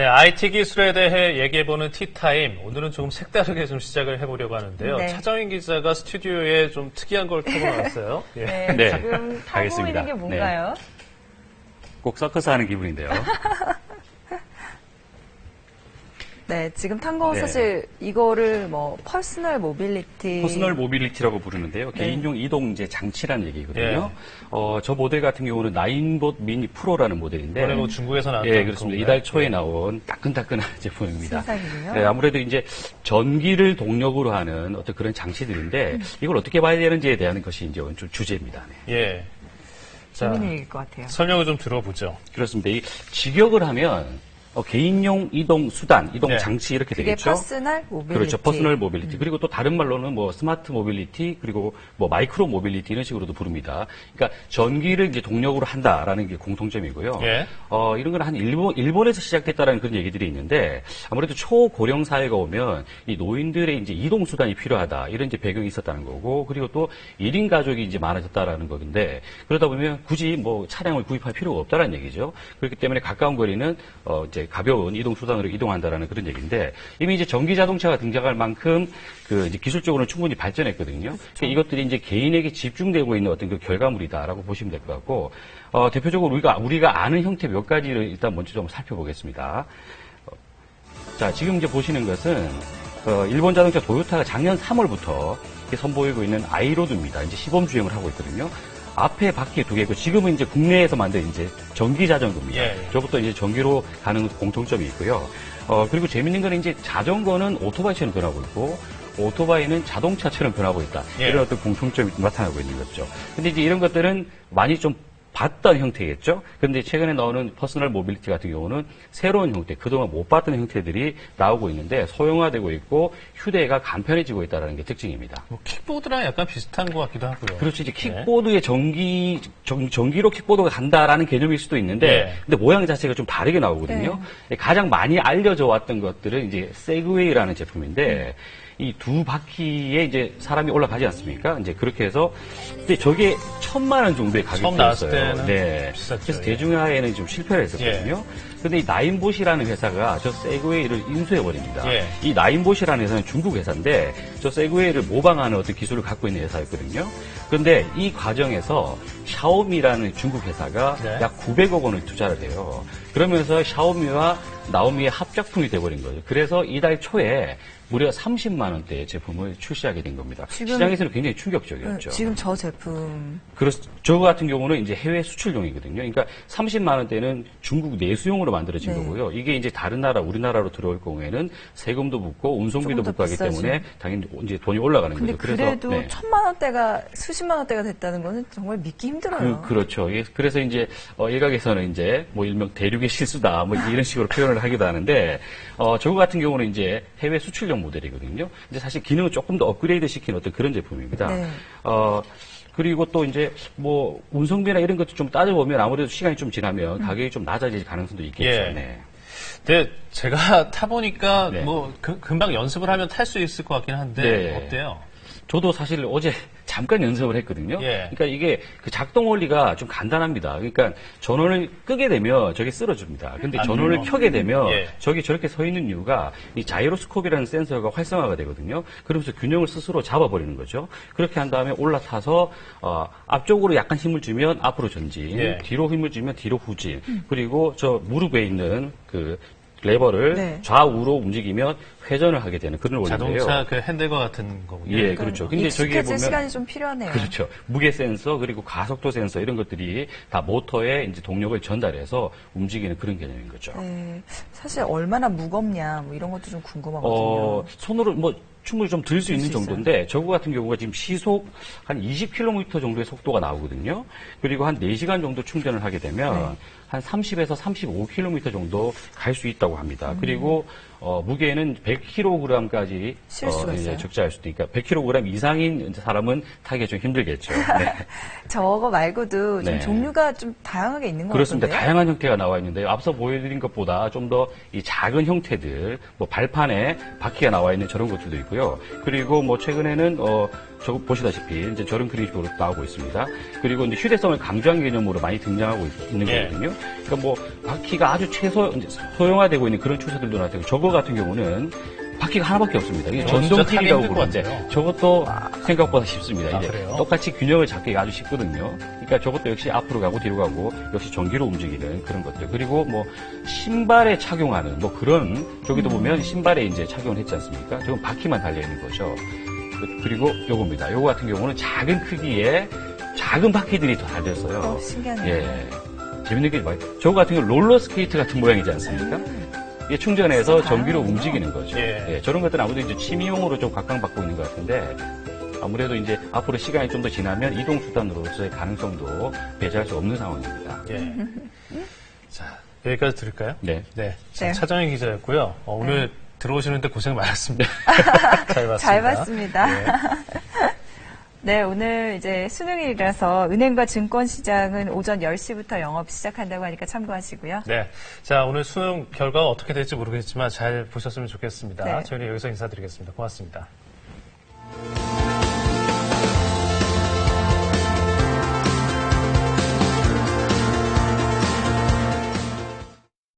네, IT 기술에 대해 얘기해보는 티타임. 오늘은 조금 색다르게 좀 시작을 해보려고 하는데요. 네. 차정인 기자가 스튜디오에 좀 특이한 걸 켜고 나왔어요. 예. 네, 네, 지금 타고 알겠습니다. 있는 게 뭔가요? 꼭 서커스 하는 기분인데요. 네, 지금 탄 거 네. 사실 이거를 뭐 퍼스널 모빌리티. 퍼스널 모빌리티라고 부르는데요. 개인용 이동 이제 장치라는 얘기거든요. 저 모델 같은 경우는 나인봇 미니 프로라는 모델인데. 이번에 뭐 중국에서 나왔던 예, 그렇습니다. 그건가요? 이달 초에 나온 따끈따끈한 제품입니다. 신상이네요. 네, 아무래도 이제 전기를 동력으로 하는 어떤 그런 장치들인데 이걸 어떻게 봐야 되는지에 대한 것이 이제 좀 주제입니다. 네. 예. 자, 재밌는 얘기일 것 같아요. 설명을 좀 들어보죠. 그렇습니다. 이 직역을 하면 개인용 이동 수단, 이동 네. 장치 이렇게 그게 되겠죠. 퍼스널 모빌리티. 그렇죠. 퍼스널 모빌리티. 그리고 또 다른 말로는 뭐 스마트 모빌리티, 그리고 뭐 마이크로 모빌리티 이런 식으로도 부릅니다. 그러니까 전기를 이제 동력으로 한다라는 게 공통점이고요. 예. 이런 건 한 일본에서 시작됐다라는 그런 얘기들이 있는데 아무래도 초고령 사회가 오면 이 노인들의 이제 이동 수단이 필요하다 이런 이제 배경이 있었다는 거고 그리고 또 1인 가족이 이제 많아졌다라는 건데 그러다 보면 굳이 뭐 차량을 구입할 필요가 없다라는 얘기죠. 그렇기 때문에 가까운 거리는 이제 가벼운 이동 수단으로 이동한다라는 그런 얘기인데 이미 이제 전기 자동차가 등장할 만큼 그 이제 기술적으로는 충분히 발전했거든요. 그러니까 이것들이 이제 개인에게 집중되고 있는 어떤 그 결과물이다라고 보시면 될 것 같고 대표적으로 우리가 아는 형태 몇 가지를 일단 먼저 좀 살펴보겠습니다. 자, 지금 이제 보시는 것은 일본 자동차 도요타가 작년 3월부터 선보이고 있는 아이로드입니다. 이제 시범 주행을 하고 있거든요. 앞에 바퀴 두 개고 지금은 이제 국내에서 만든 이제 전기 자전거입니다. 예. 저부터 이제 전기로 가는 공통점이 있고요. 그리고 재밌는 건 이제 자전거는 오토바이처럼 변하고 있고 오토바이는 자동차처럼 변하고 있다. 예. 이런 어떤 공통점이 나타나고 있는 거죠. 근데 이제 이런 것들은 많이 좀 봤던 형태겠죠. 그런데 최근에 나오는 퍼스널 모빌리티 같은 경우는 새로운 형태, 그동안 못 봤던 형태들이 나오고 있는데 소형화되고 있고 휴대가 간편해지고 있다는 게 특징입니다. 뭐 킥보드랑 약간 비슷한 것 같기도 하고요. 그렇죠. 이제 킥보드의 전기로 킥보드가 간다라는 개념일 수도 있는데, 예. 근데 모양 자체가 좀 다르게 나오거든요. 가장 많이 알려져 왔던 것들은 이제 세그웨이라는 제품인데, 이 두 바퀴에 이제 사람이 올라가지 않습니까? 이제 그렇게 해서, 근데 저게 1,000만 원 정도의 처음 나왔을 가격대였어요. 때는 네. 비쌌죠. 그래서 예. 대중화에는 좀 실패를 했었거든요. 근데 이 나인봇이라는 회사가 저 세그웨이를 인수해버립니다. 예. 이 나인봇이라는 회사는 중국 회사인데 저 세그웨이를 모방하는 어떤 기술을 갖고 있는 회사였거든요. 그런데 이 과정에서 샤오미라는 중국 회사가 네. 약 900억 원을 투자를 해요. 그러면서 샤오미와 나오미의 합작품이 돼버린 거죠. 그래서 이달 초에 무려 30만 원대의 제품을 출시하게 된 겁니다. 지금- 시장에서는 굉장히 충격적이었죠. 지금 저 제품. 저 같은 경우는 이제 해외 수출용이거든요. 그러니까 30만 원대는 중국 내수용으로 만들어진 네. 거고요. 이게 이제 다른 나라, 우리나라로 들어올 경우에는 세금도 붙고 운송비도 조금 더 붙고 하기 비싸지. 때문에 당연히 이제 돈이 올라가는 근데 거죠. 그래도 네. 1,000만 원대가 수십만 원대가 됐다는 거는 정말 믿기 힘들어요. 그렇죠. 그래서 이제 일각에서는 이제 뭐 일명 대륙의 실수다 뭐 이런 식으로 표현을 하기도 하는데 저거 같은 경우는 이제 해외 수출용 모델이거든요. 근데 사실 기능을 조금 더 업그레이드 시킨 어떤 그런 제품입니다. 네. 그리고 또 이제 뭐 운송비나 이런 것도 좀 따져보면 아무래도 시간이 좀 지나면 가격이 좀 낮아질 가능성도 있겠죠. 예. 네. 근데 제가 타보니까 네. 뭐 금방 연습을 하면 탈 수 있을 것 같긴 한데 네. 어때요? 저도 사실 어제 잠깐 연습을 했거든요. 예. 그러니까 이게 그 작동 원리가 좀 간단합니다. 그러니까 전원을 끄게 되면 저게 쓰러집니다. 근데 전원을 그래요? 켜게 되면 예. 저기 저렇게 서 있는 이유가 이 자이로스코프라는 센서가 활성화가 되거든요. 그러면서 균형을 스스로 잡아버리는 거죠. 그렇게 한 다음에 올라타서 앞쪽으로 약간 힘을 주면 앞으로 전진, 예. 뒤로 힘을 주면 뒤로 후진, 그리고 저 무릎에 있는 그 레버를 네. 좌우로 움직이면 회전을 하게 되는 그런 원리인데요. 자동차 그 핸들과 같은 거군요. 예, 그렇죠. 근데 저기에 익숙해질 보면 시간이 좀 필요하네요. 그렇죠. 무게 센서 그리고 가속도 센서 이런 것들이 다 모터에 이제 동력을 전달해서 움직이는 그런 개념인 거죠. 네, 사실 얼마나 무겁냐 뭐 이런 것도 좀 궁금하거든요. 손으로 뭐 충분히 좀 들 수 있는 수 있어요. 정도인데 저거 같은 경우가 지금 시속 한 20km 정도의 속도가 나오거든요. 그리고 한 4시간 정도 충전을 하게 되면 네. 한 30에서 35km 정도 갈 수 있다고 합니다. 그리고 무게는 100kg까지 실 수가 있어요? 적재할 수도 있으니까 100kg 이상인 사람은 타기가 좀 힘들겠죠. 네. 저거 말고도 좀 네. 종류가 좀 다양하게 있는 것 그렇습니다. 같은데요? 다양한 형태가 나와 있는데요. 앞서 보여드린 것보다 좀 더 이 작은 형태들, 뭐 발판에 바퀴가 나와 있는 저런 것들도 있고요. 그리고 뭐 최근에는 저거 보시다시피 이제 저런 그림식으로 나오고 있습니다. 그리고 이제 휴대성을 강조한 개념으로 많이 등장하고 있는 예. 거거든요. 그러니까 뭐 바퀴가 아주 이제 소형화되고 있는 그런 추세들도 나타나고 저거 같은 경우는 바퀴가 하나밖에 없습니다. 이게 진짜 타기 전동길이라고 힘들 것 부르는데 같아요. 저것도 생각보다 쉽습니다. 아, 이제 그래요? 똑같이 균형을 잡기가 아주 쉽거든요. 그러니까 저것도 역시 앞으로 가고 뒤로 가고 역시 전기로 움직이는 그런 것들. 그리고 뭐 신발에 착용하는 뭐 그런 저기도 보면 신발에 이제 착용을 했지 않습니까? 저건 바퀴만 달려 있는 거죠. 그리고 요겁니다. 요거 같은 경우는 작은 크기의 작은 바퀴들이 더 달렸어요. 신기하네요. 예. 재밌는 게 많아요. 저거 같은 경우 롤러스케이트 같은 모양이지 않습니까? 이게 충전해서 전기로 움직이는 거죠. 예. 예, 저런 것들은 아무래도 이제 취미용으로 좀 각광받고 있는 것 같은데 아무래도 이제 앞으로 시간이 좀 더 지나면 이동수단으로서의 가능성도 배제할 수 없는 상황입니다. 예. 자, 여기까지 들을까요? 네. 네. 자, 네. 차정희 기자였고요. 오늘 들어오시는데 고생 많았습니다. 잘 봤습니다. 잘 봤습니다. 네. 네, 오늘 이제 수능일이라서 은행과 증권시장은 오전 10시부터 영업 시작한다고 하니까 참고하시고요. 네. 자, 오늘 수능 결과가 어떻게 될지 모르겠지만 잘 보셨으면 좋겠습니다. 네. 저희는 여기서 인사드리겠습니다. 고맙습니다.